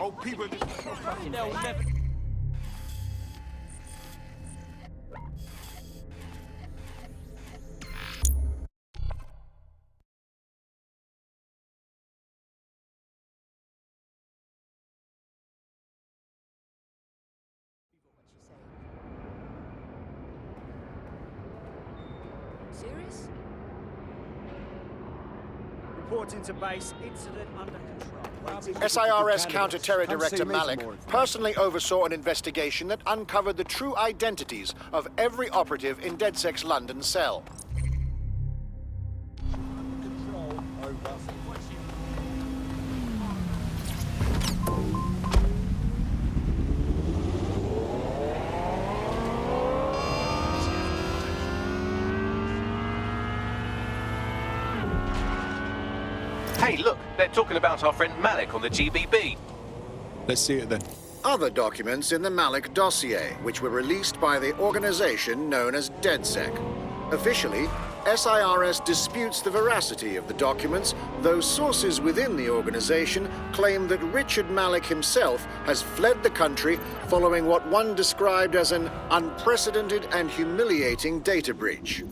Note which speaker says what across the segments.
Speaker 1: Oh, people just fucking
Speaker 2: They'll never... Serious? Reporting to base, incident under control.
Speaker 3: SIRS Counter-Terror Director Malik personally oversaw an investigation that uncovered the true identities of every operative in DedSec's London cell.
Speaker 2: Control over.
Speaker 4: Hey, look, they're talking about our friend Malik on the GBB.
Speaker 1: Let's see it then.
Speaker 3: Other documents in the Malik dossier, which were released by the organization known as DedSec. Officially, SIRS disputes the veracity of the documents, though sources within the organization claim that Richard Malik himself has fled the country following what one described as an unprecedented and humiliating data breach.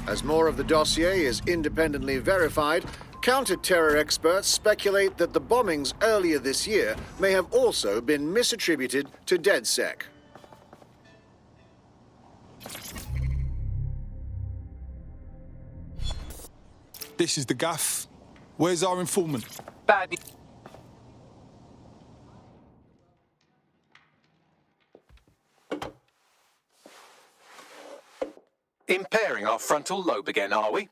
Speaker 3: As more of the dossier is independently verified, counter-terror experts speculate that the bombings earlier this year may have also been misattributed to DedSec.
Speaker 1: This is the gaff. Where's our informant?
Speaker 4: Bad. Impairing our frontal lobe again, are we?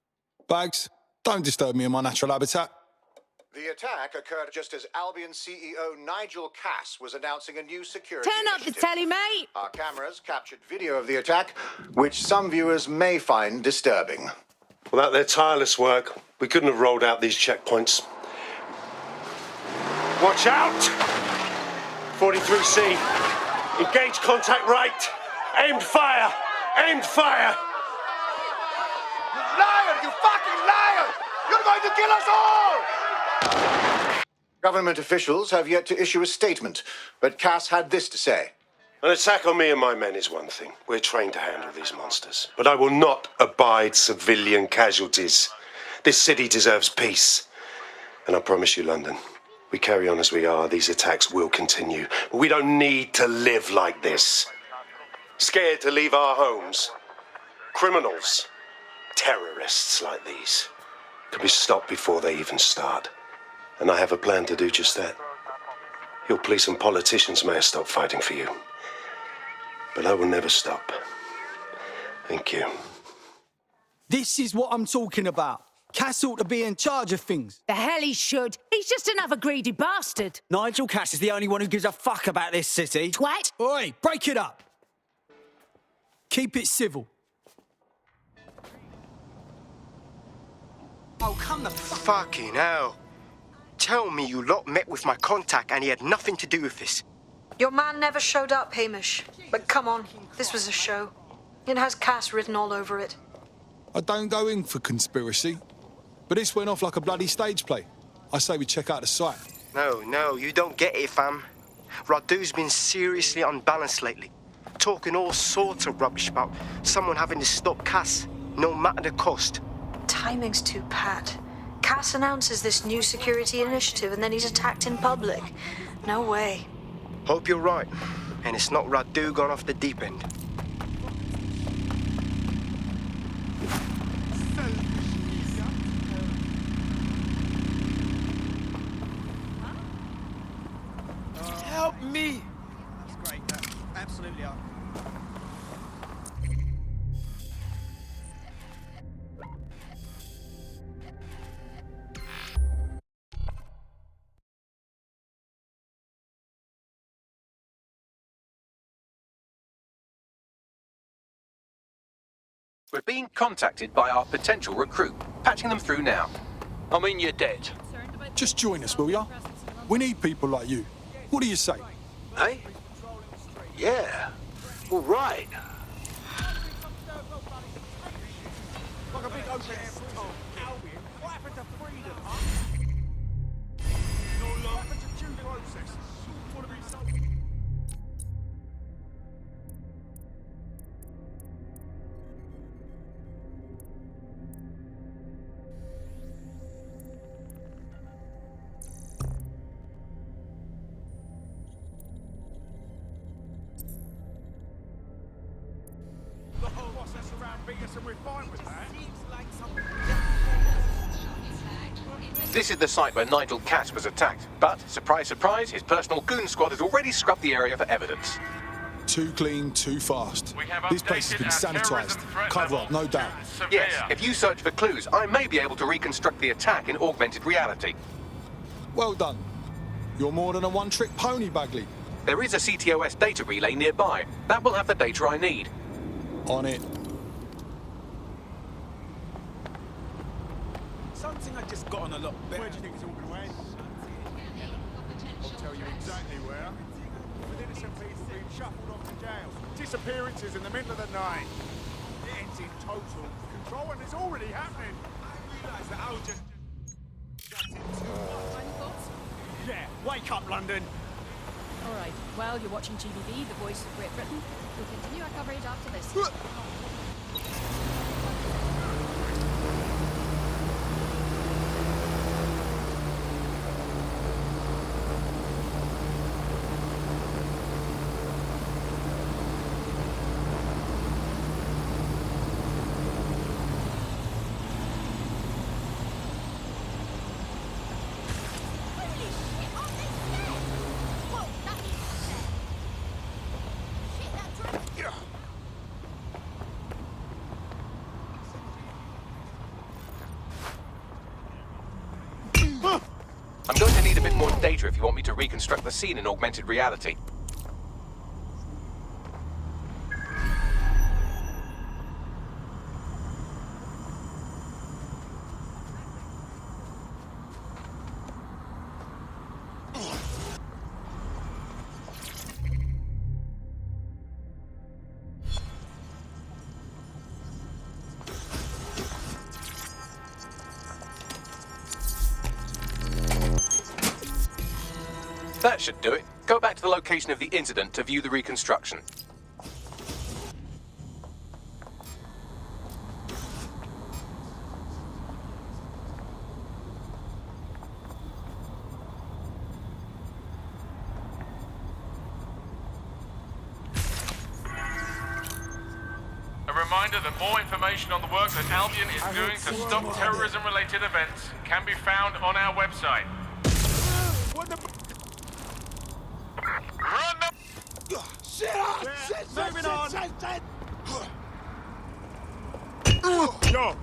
Speaker 1: Bags, don't disturb me in my natural habitat.
Speaker 3: The attack occurred just as Albion CEO Nigel Cass was announcing a new security
Speaker 5: Turn up the
Speaker 3: initiative.
Speaker 5: telly, mate.
Speaker 3: Our cameras captured video of the attack, which some viewers may find disturbing.
Speaker 6: Without their tireless work, we couldn't have rolled out these checkpoints. Watch out! 43C. Engage contact right. Aimed fire. Aimed fire.
Speaker 3: You liar! You fucking liar! You're going to kill us all! Government officials have yet to issue a statement, but Cass had this to say.
Speaker 6: An attack on me and my men is one thing. We're trained to handle these monsters. But I will not abide civilian casualties. This city deserves peace. And I promise you, London, we carry on as we are, these attacks will continue. But we don't need to live like this. Scared to leave our homes. Criminals, terrorists like these, can be stopped before they even start. And I have a plan to do just that. Your police and politicians may have stopped fighting for you. But I will never stop. Thank you.
Speaker 2: This is what I'm talking about. Cass ought to be in charge of things.
Speaker 5: The hell he should. He's just another greedy bastard.
Speaker 2: Nigel Cass is the only one who gives a fuck about this city.
Speaker 5: Twat.
Speaker 2: Oi, break it up. Keep it civil. Oh, come the fuck.
Speaker 7: Fucking hell. Tell me you lot met with my contact and he had nothing to do with this.
Speaker 8: Your man never showed up, Hamish. But come on, this was a show. It has Cass written all over it.
Speaker 1: I don't go in for conspiracy, but this went off like a bloody stage play. I say we check out the site.
Speaker 7: No, you don't get it, fam. Radu's been seriously unbalanced lately. Talking all sorts of rubbish about someone having to stop Cass, no matter the cost.
Speaker 8: Timing's too pat. Cass announces this new security initiative and then he's attacked in public. No way.
Speaker 7: Hope you're right, and it's not Radu gone off the deep end.
Speaker 2: Help me! That's great. Absolutely.
Speaker 4: We're being contacted by our potential recruit. Patching them through now.
Speaker 2: I mean, you're dead.
Speaker 1: Just join us, will ya? We need people like you. What do you say?
Speaker 9: Hey? Yeah. All right.
Speaker 4: This is the site where Nigel Cass was attacked, but, surprise, surprise, his personal goon squad has already scrubbed the area for evidence.
Speaker 1: Too clean, too fast. This place has been sanitised. Cover up, no doubt.
Speaker 4: Yes, if you search for clues, I may be able to reconstruct the attack in augmented reality.
Speaker 1: Well done. You're more than a one-trick pony, Bagley.
Speaker 4: There is a CTOS data relay nearby. That will have the data I need.
Speaker 1: On it.
Speaker 2: Something I just got on a lot better.
Speaker 10: Where do you think it's all going to end? I'll tell you exactly where. With innocent people being shuffled off to jail. Disappearances in the middle of the night. It ends in total control, and it's already happening. I realise that I'll just... Yeah, wake up, London.
Speaker 11: All right. Well, you're watching GBB, the voice of Great Britain. We'll continue our coverage after this.
Speaker 4: I'm going to need a bit more data if you want me to reconstruct the scene in augmented reality. That should do it. Go back to the location of the incident to view the reconstruction.
Speaker 12: A reminder that more information on the work that Albion is doing to stop terrorism-related events can be found on our website.
Speaker 10: What the...
Speaker 12: Run the...
Speaker 10: Shit up! Shit, moving on! Yo!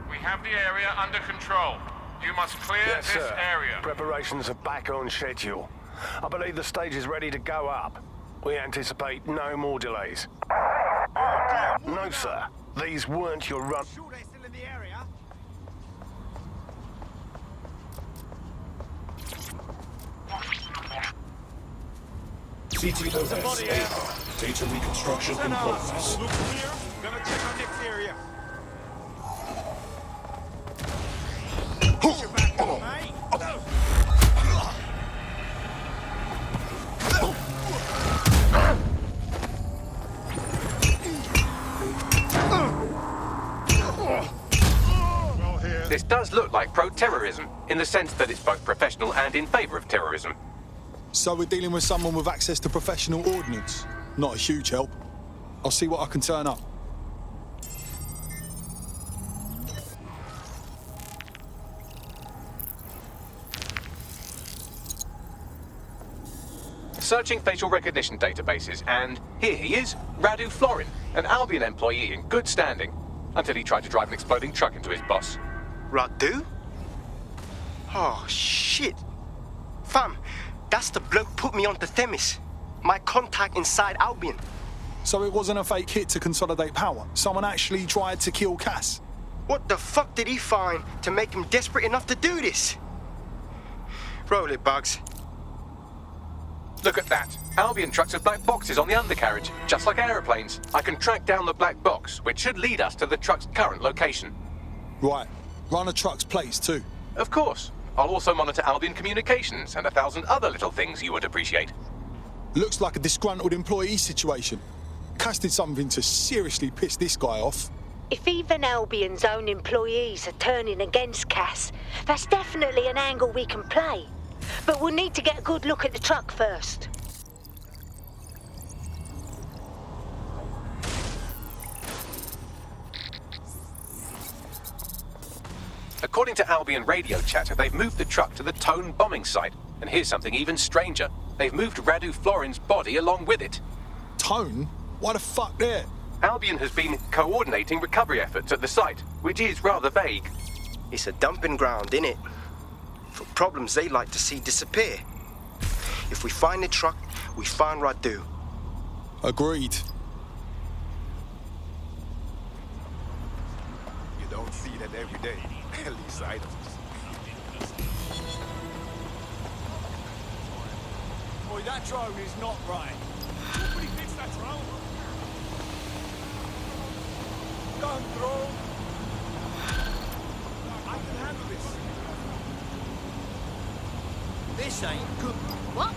Speaker 12: We have the area under control. You must clear
Speaker 6: Yes,
Speaker 12: this
Speaker 6: sir.
Speaker 12: area.
Speaker 6: Preparations are back on schedule. I believe the stage is ready to go up. We anticipate no more delays. No, sir. These weren't your run...
Speaker 10: Sure they're still in the area?
Speaker 13: CTOS 8. Data reconstruction in progress.
Speaker 10: Look clear. Gonna check our next area. Push your back up, mate.
Speaker 4: This does look like pro-terrorism, in the sense that it's both professional and in favour of terrorism.
Speaker 1: So we're dealing with someone with access to professional ordnance. Not a huge help. I'll see what I can turn up.
Speaker 4: Searching facial recognition databases, and here he is, Radu Florin, an Albion employee in good standing, until he tried to drive an exploding truck into his boss.
Speaker 7: Radu? Oh, shit. Fam, that's the bloke put me onto Themis. My contact inside Albion.
Speaker 1: So it wasn't a fake hit to consolidate power. Someone actually tried to kill Cass.
Speaker 7: What the fuck did he find to make him desperate enough to do this? Roll it, Bugs.
Speaker 4: Look at that. Albion trucks have black boxes on the undercarriage, just like aeroplanes. I can track down the black box, which should lead us to the truck's current location.
Speaker 1: Right. Run a truck's plates too.
Speaker 4: Of course. I'll also monitor Albion communications and 1,000 other little things you would appreciate.
Speaker 1: Looks like a disgruntled employee situation. Cass did something to seriously piss this guy off.
Speaker 5: If even Albion's own employees are turning against Cass, that's definitely an angle we can play. But we'll need to get a good look at the truck first.
Speaker 4: According to Albion radio chatter, they've moved the truck to the Tone bombing site. And here's something even stranger. They've moved Radu Florin's body along with it.
Speaker 1: Tone? Why the fuck there?
Speaker 4: Albion has been coordinating recovery efforts at the site, which is rather vague.
Speaker 7: It's a dumping ground, innit? For problems they like to see disappear. If we find the truck, we find Radu.
Speaker 1: Agreed.
Speaker 10: You don't see that every day. At least I don't. Boy, that drone is not right. Nobody fix that drone. Done, drone. I can handle this.
Speaker 2: This ain't good.
Speaker 11: What?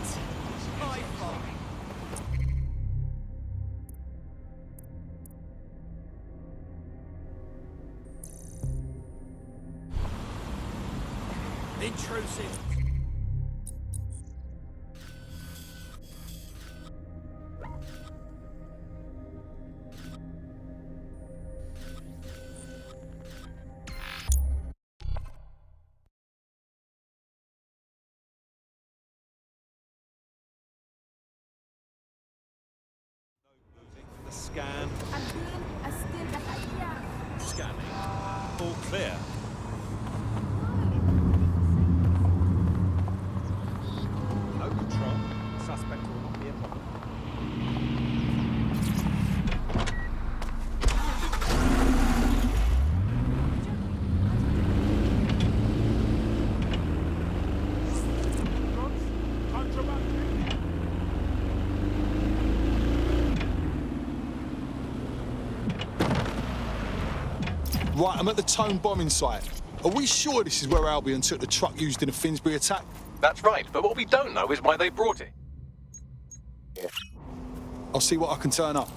Speaker 2: My fault. Intrusive.
Speaker 13: The scan. Scanning. All clear. No control. Suspect will not be a problem.
Speaker 1: Right, I'm at the Tone bombing site. Are we sure this is where Albion took the truck used in the Finsbury attack?
Speaker 4: That's right, but what we don't know is why they brought it.
Speaker 1: I'll see what I can turn up.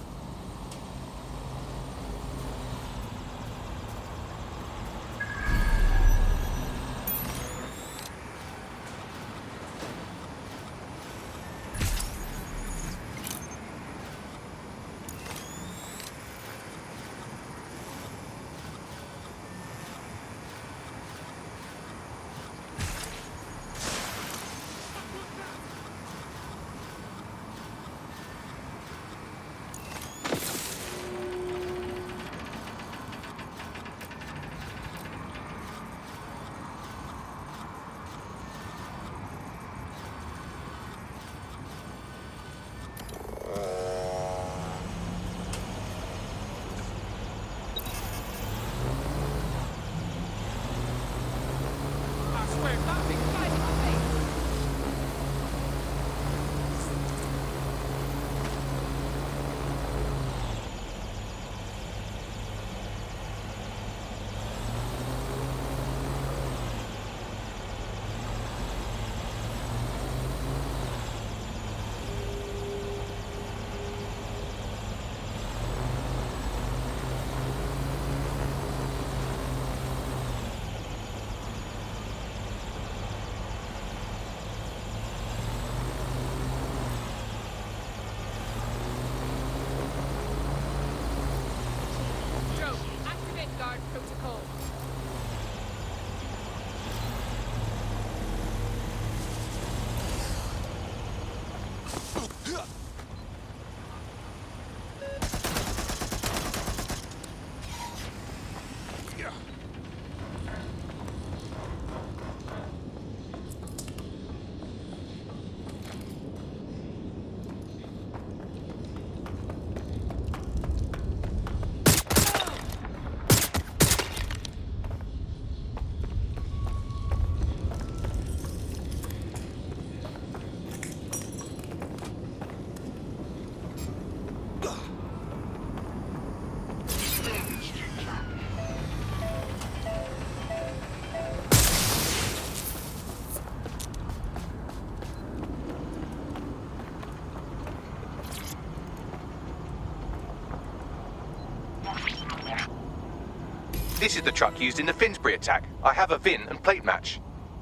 Speaker 4: This is the truck used in the Finsbury attack. I have a VIN and plate match.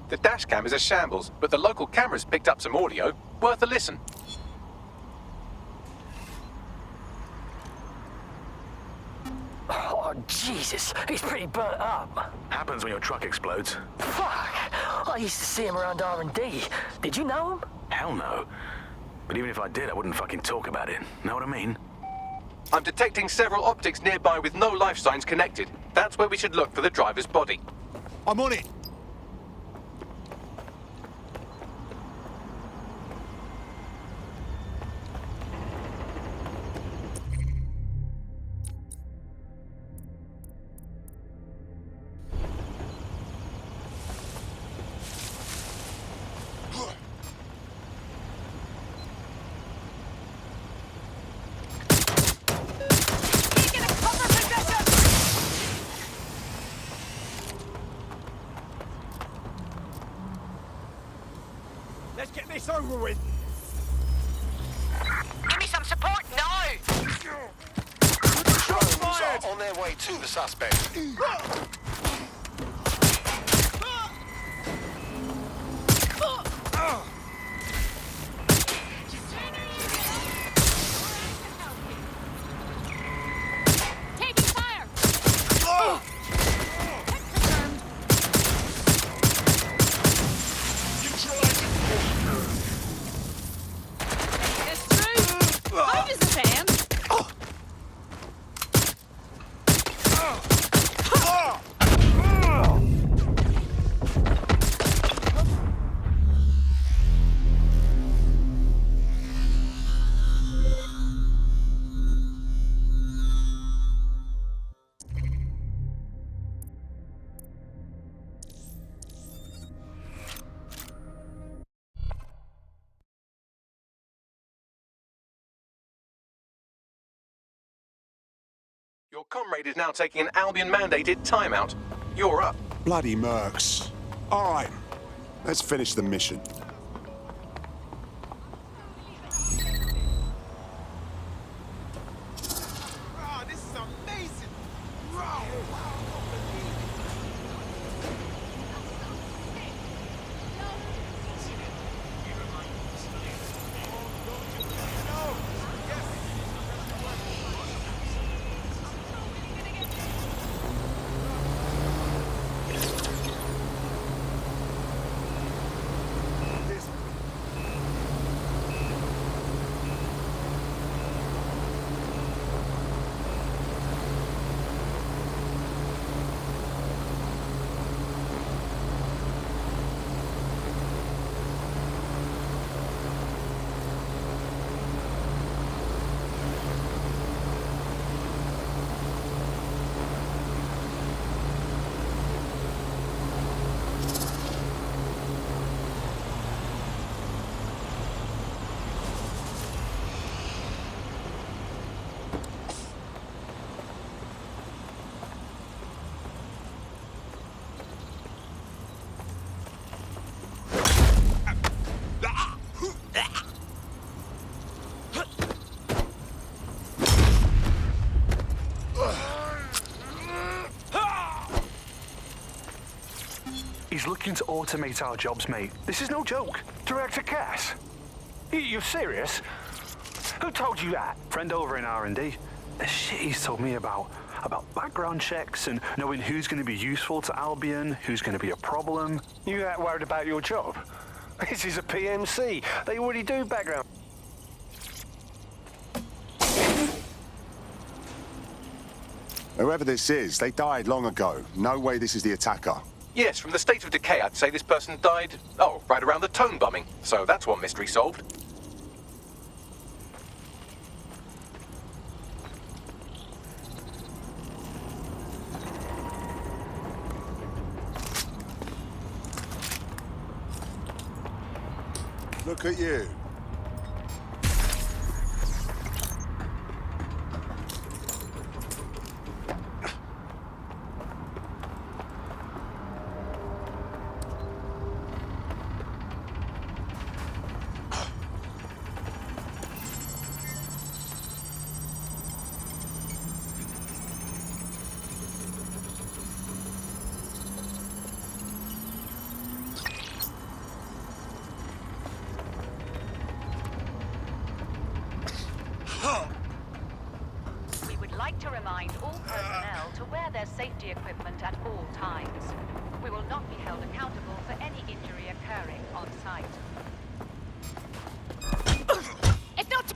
Speaker 4: The dash cam is a shambles, but the local cameras picked up some audio. Worth a listen.
Speaker 14: Oh, Jesus, he's pretty burnt up.
Speaker 15: Happens when your truck explodes.
Speaker 14: Fuck! I used to see him around R&D. Did you know him?
Speaker 15: Hell no. But even if I did, I wouldn't fucking talk about it. Know what I mean?
Speaker 4: I'm detecting several optics nearby with no life signs connected. That's where we should look for the driver's body.
Speaker 1: I'm on it.
Speaker 10: Let's get this over with.
Speaker 14: Give me some support now!
Speaker 16: Drones are on their way to the suspect.
Speaker 11: Taking fire! This through! How does this end?
Speaker 4: Your comrade is now taking an Albion-mandated timeout. You're up.
Speaker 17: Bloody mercs. All right, let's finish the mission.
Speaker 10: Oh, this is amazing.
Speaker 15: He's looking to automate our jobs, mate. This is no joke. Director Cass? You're serious? Who told you that? Friend over in R&D. The shit he's told me about background checks and knowing who's going to be useful to Albion, who's going to be a problem.
Speaker 7: You that worried about your job? This is a PMC. They already do background.
Speaker 17: Whoever this is, they died long ago. No way this is the attacker.
Speaker 4: Yes, from the state of decay, I'd say this person died, right around the tone bombing. So that's one mystery solved.
Speaker 17: Look at you.
Speaker 18: to remind all personnel to wear their safety equipment at all times. We will not be held accountable for any injury occurring on site.
Speaker 11: It's not...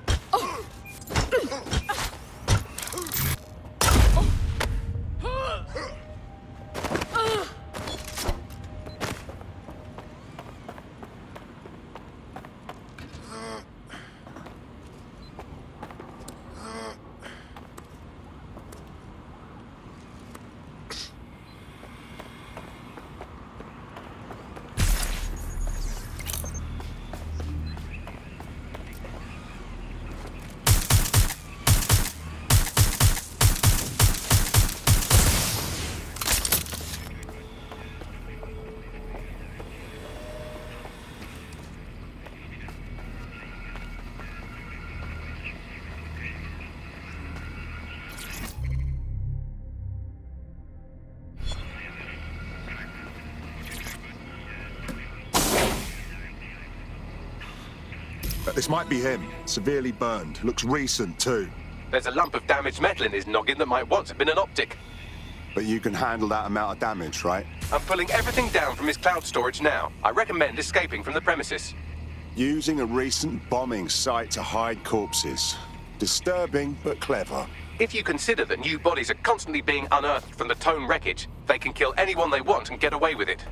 Speaker 17: This might be him. Severely burned. Looks recent, too.
Speaker 4: There's a lump of damaged metal in his noggin that might once have been an optic.
Speaker 17: But you can handle that amount of damage, right?
Speaker 4: I'm pulling everything down from his cloud storage now. I recommend escaping from the premises.
Speaker 17: Using a recent bombing site to hide corpses. Disturbing, but clever.
Speaker 4: If you consider that new bodies are constantly being unearthed from the Tone wreckage, they can kill anyone they want and get away with it.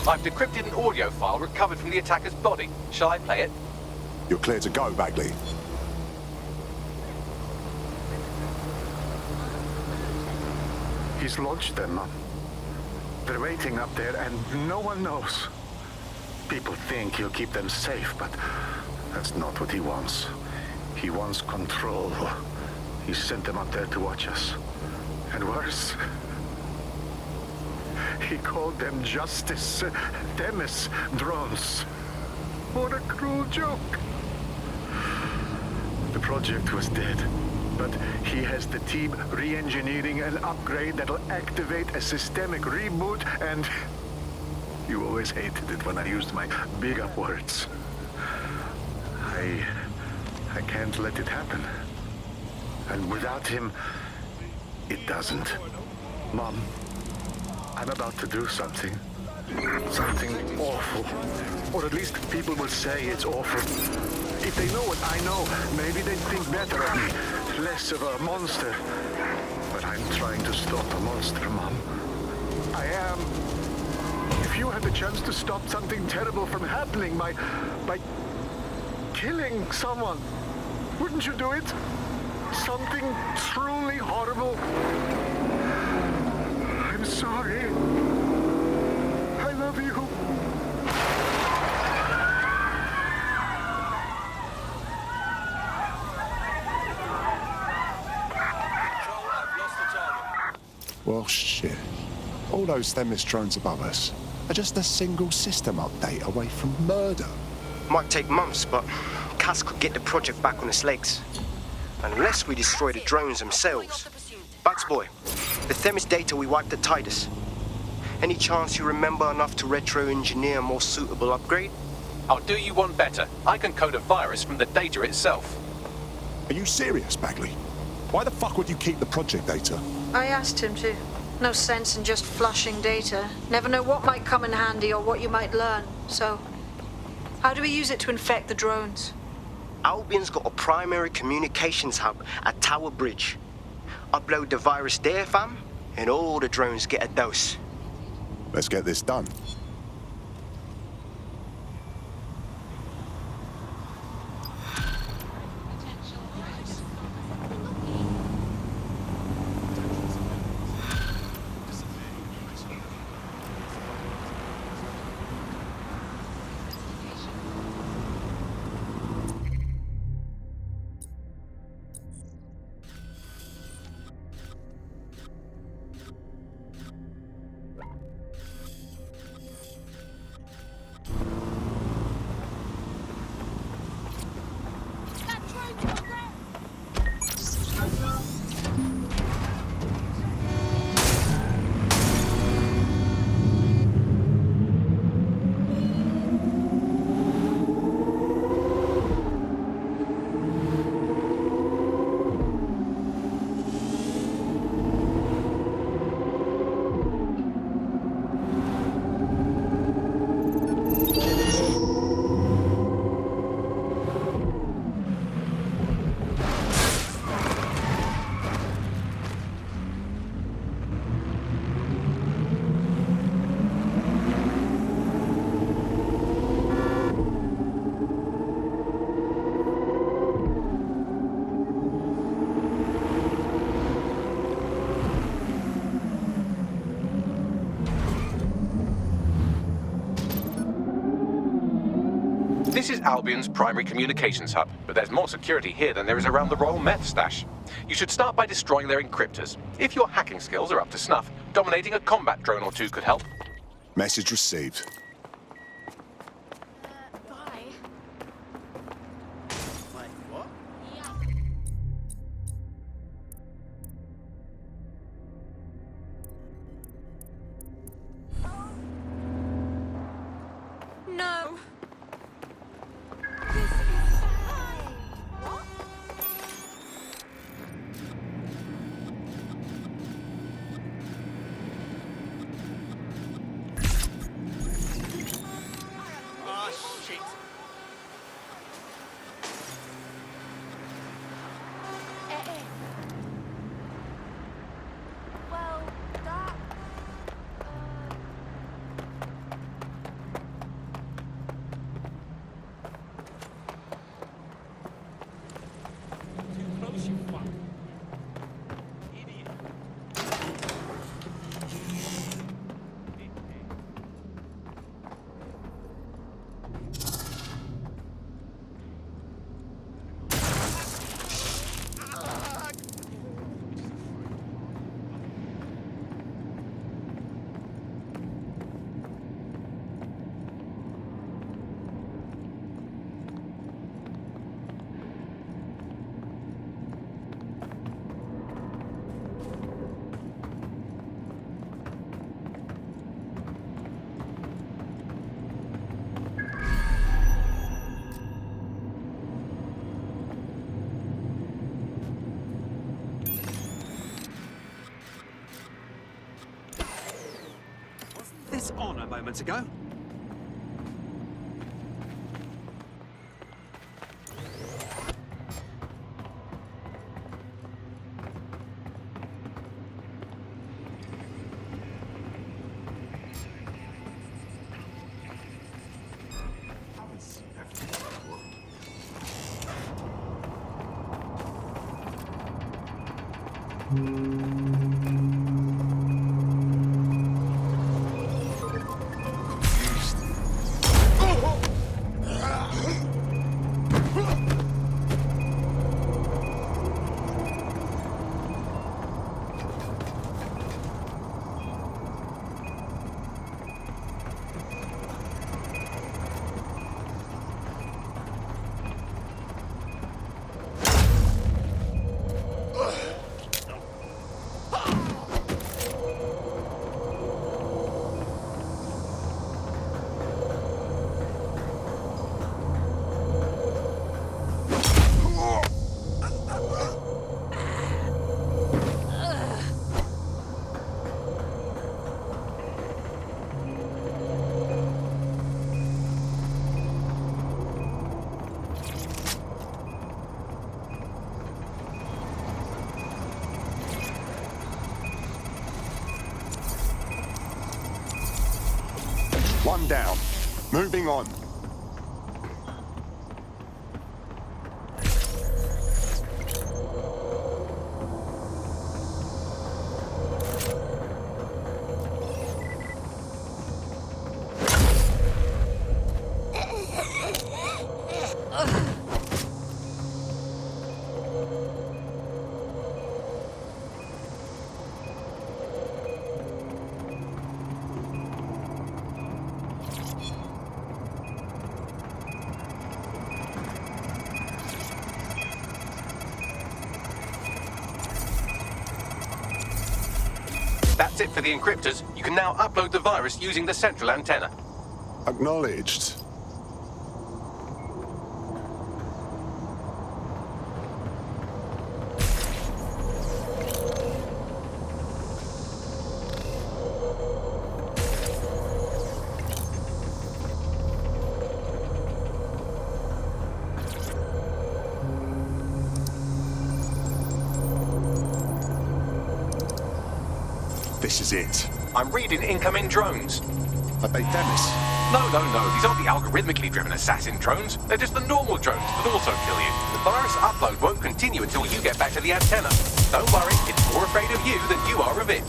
Speaker 4: I've decrypted an audio file recovered from the attacker's body. Shall I play it?
Speaker 17: You're clear to go, Bagley.
Speaker 15: He's launched them. They're waiting up there and no one knows. People think he'll keep them safe, but that's not what he wants. He wants control. He sent them up there to watch us. And worse, he called them Justice Themis drones. What a cruel joke. The project was dead, but he has the team re-engineering an upgrade that'll activate a systemic reboot, and you always hated it when I used my big up words. I can't let it happen. And without him, it doesn't. Mom, I'm about to do something. Something awful. Or at least people will say it's awful. If they know what I know, maybe they'd think better of me. Less of a monster. But I'm trying to stop a monster, Mom. I am. If you had the chance to stop something terrible from happening by killing someone, wouldn't you do it? Something truly horrible. I'm sorry. I love you.
Speaker 17: Well, shit. All those Themis drones above us are just a single system update away from murder.
Speaker 7: Might take months, but Cass could get the project back on its legs. Unless we destroy the drones themselves. Bugs boy, the Themis data we wiped at Titus. Any chance you remember enough to retro-engineer a more suitable upgrade?
Speaker 4: I'll do you one better. I can code a virus from the data itself.
Speaker 17: Are you serious, Bagley? Why the fuck would you keep the project data?
Speaker 8: I asked him to. No sense in just flushing data. Never know what might come in handy or what you might learn. So, how do we use it to infect the drones?
Speaker 7: Albion's got a primary communications hub at Tower Bridge. Upload the virus there, fam, and all the drones get a dose.
Speaker 17: Let's get this done.
Speaker 4: This is Albion's primary communications hub, but there's more security here than there is around the Royal Meth Stash. You should start by destroying their encryptors. If your hacking skills are up to snuff, dominating a combat drone or two could help.
Speaker 17: Message received.
Speaker 8: No.
Speaker 10: Oh, shit.
Speaker 11: Well, that...
Speaker 13: Too close, you fuck. Idiot. This on a moment ago.
Speaker 17: One down. Moving on.
Speaker 4: That's it for the encryptors. You can now upload the virus using the central antenna.
Speaker 17: Acknowledged. This is it.
Speaker 4: I'm reading incoming drones.
Speaker 17: Are they Themis?
Speaker 4: No. These aren't the algorithmically driven assassin drones. They're just the normal drones that also kill you. The virus upload won't continue until you get back to the antenna. Don't worry, it's more afraid of you than you are of it.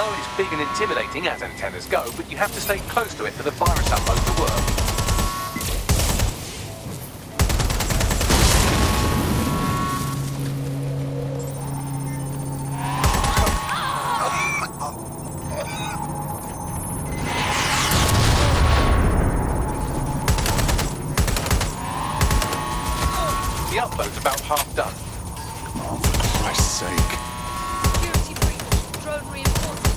Speaker 4: know it's big and intimidating as antennas go, but you have to stay close to it for the virus upload to work. The upload's about half done.
Speaker 17: Come on, for Christ's sake.
Speaker 11: Security breach. Drone reinforcements.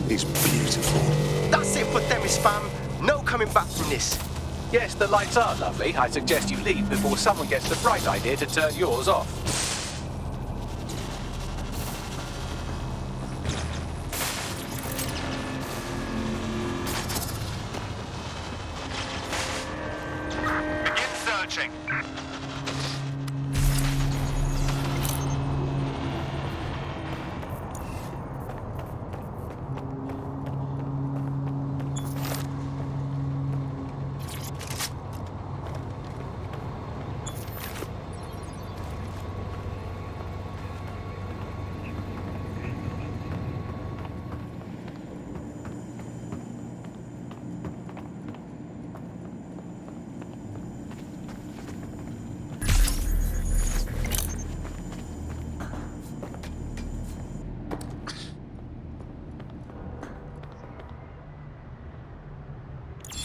Speaker 17: It's beautiful.
Speaker 7: That's it for Themis, fam. No coming back from this.
Speaker 4: Yes, the lights are lovely. I suggest you leave before someone gets the bright idea to turn yours off.
Speaker 10: Begin searching.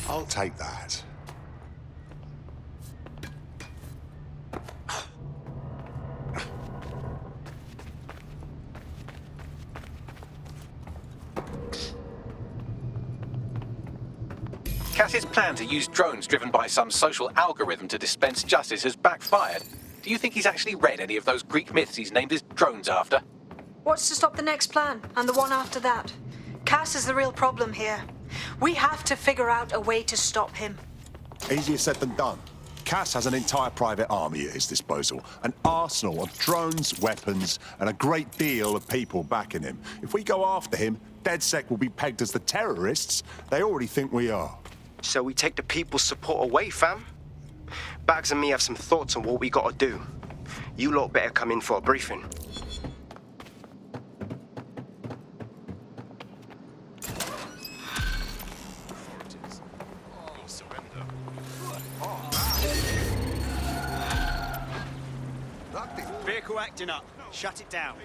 Speaker 17: I'll take that.
Speaker 4: Cass's plan to use drones driven by some social algorithm to dispense justice has backfired. Do you think he's actually read any of those Greek myths he's named his drones after?
Speaker 8: What's to stop the next plan, and the one after that? Cass is the real problem here. We have to figure out a way to stop him.
Speaker 17: Easier said than done. Cass has an entire private army at his disposal, an arsenal of drones, weapons, and a great deal of people backing him. If we go after him, DedSec will be pegged as the terrorists they already think we are.
Speaker 7: So we take the people's support away, fam? Bags and me have some thoughts on what we gotta do. You lot better come in for a briefing.
Speaker 13: Vehicle acting up. Shut it down.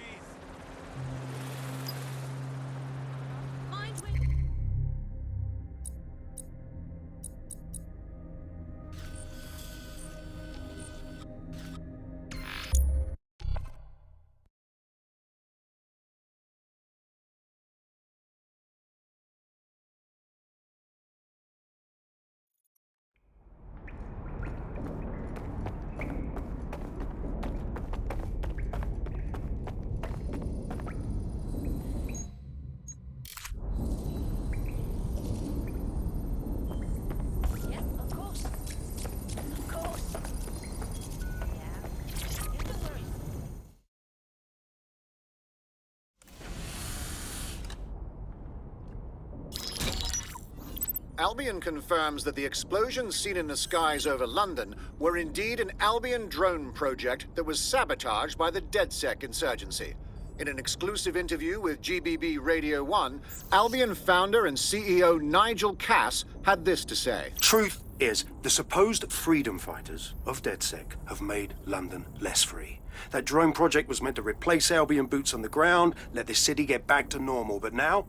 Speaker 3: Albion confirms that the explosions seen in the skies over London were indeed an Albion drone project that was sabotaged by the DedSec insurgency. In an exclusive interview with GBB Radio 1, Albion founder and CEO Nigel Cass had this to say.
Speaker 6: Truth is, the supposed freedom fighters of DedSec have made London less free. That drone project was meant to replace Albion boots on the ground, let the city get back to normal, but now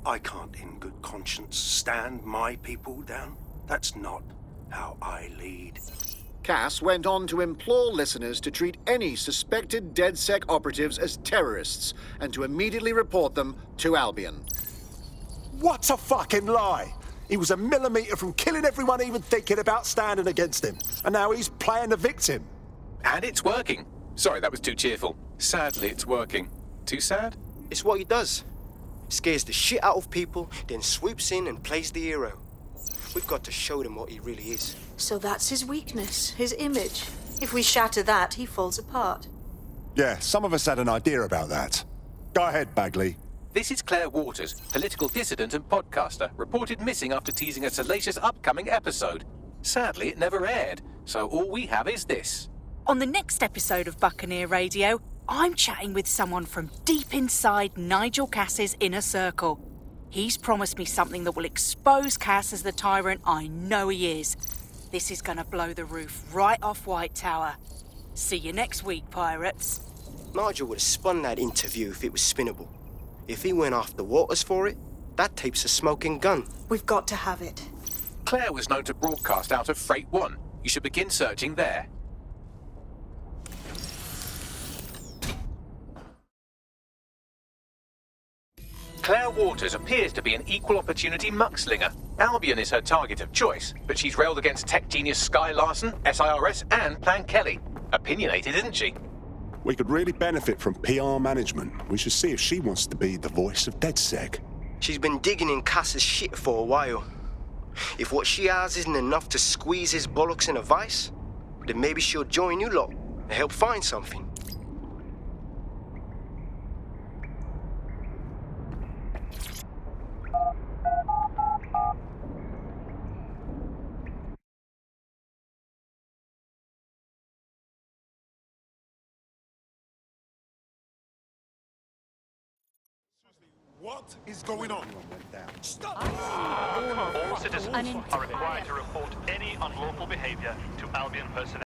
Speaker 6: I can't in good conscience stand my people down. That's not how I lead.
Speaker 3: Cass went on to implore listeners to treat any suspected DedSec operatives as terrorists and to immediately report them to Albion.
Speaker 17: What a fucking lie! He was a millimetre from killing everyone even thinking about standing against him. And now he's playing the victim.
Speaker 4: And it's working. Sorry, that was too cheerful. Sadly, it's working. Too sad?
Speaker 7: It's what he does. Scares the shit out of people, then swoops in and plays the hero. We've got to show them what he really is.
Speaker 8: So that's his weakness, his image. If we shatter that, he falls apart.
Speaker 17: Yeah, some of us had an idea about that. Go ahead, Bagley.
Speaker 4: This is Claire Waters, political dissident and podcaster, reported missing after teasing a salacious upcoming episode. Sadly, it never aired, so all we have is this.
Speaker 19: On the next episode of Buccaneer Radio, I'm chatting with someone from deep inside Nigel Cass's inner circle. He's promised me something that will expose Cass as the tyrant I know he is. This is gonna blow the roof right off White Tower. See you next week, pirates.
Speaker 7: Nigel would have spun that interview if it was spinnable. If he went after Waters for it, that tape's a smoking gun.
Speaker 8: We've got to have it.
Speaker 4: Claire was known to broadcast out of Freight 1. You should begin searching there. Claire Waters appears to be an equal opportunity muckslinger. Albion is her target of choice, but she's railed against tech genius Sky Larson, SIRS, and Plan Kelly. Opinionated, isn't she?
Speaker 17: We could really benefit from PR management. We should see if she wants to be the voice of DedSec.
Speaker 7: She's been digging in Cass's shit for a while. If what she has isn't enough to squeeze his bollocks in a vice, then maybe she'll join you lot and help find something.
Speaker 10: What is going on? Stop!
Speaker 20: All citizens are required to report any unlawful behavior to Albion personnel.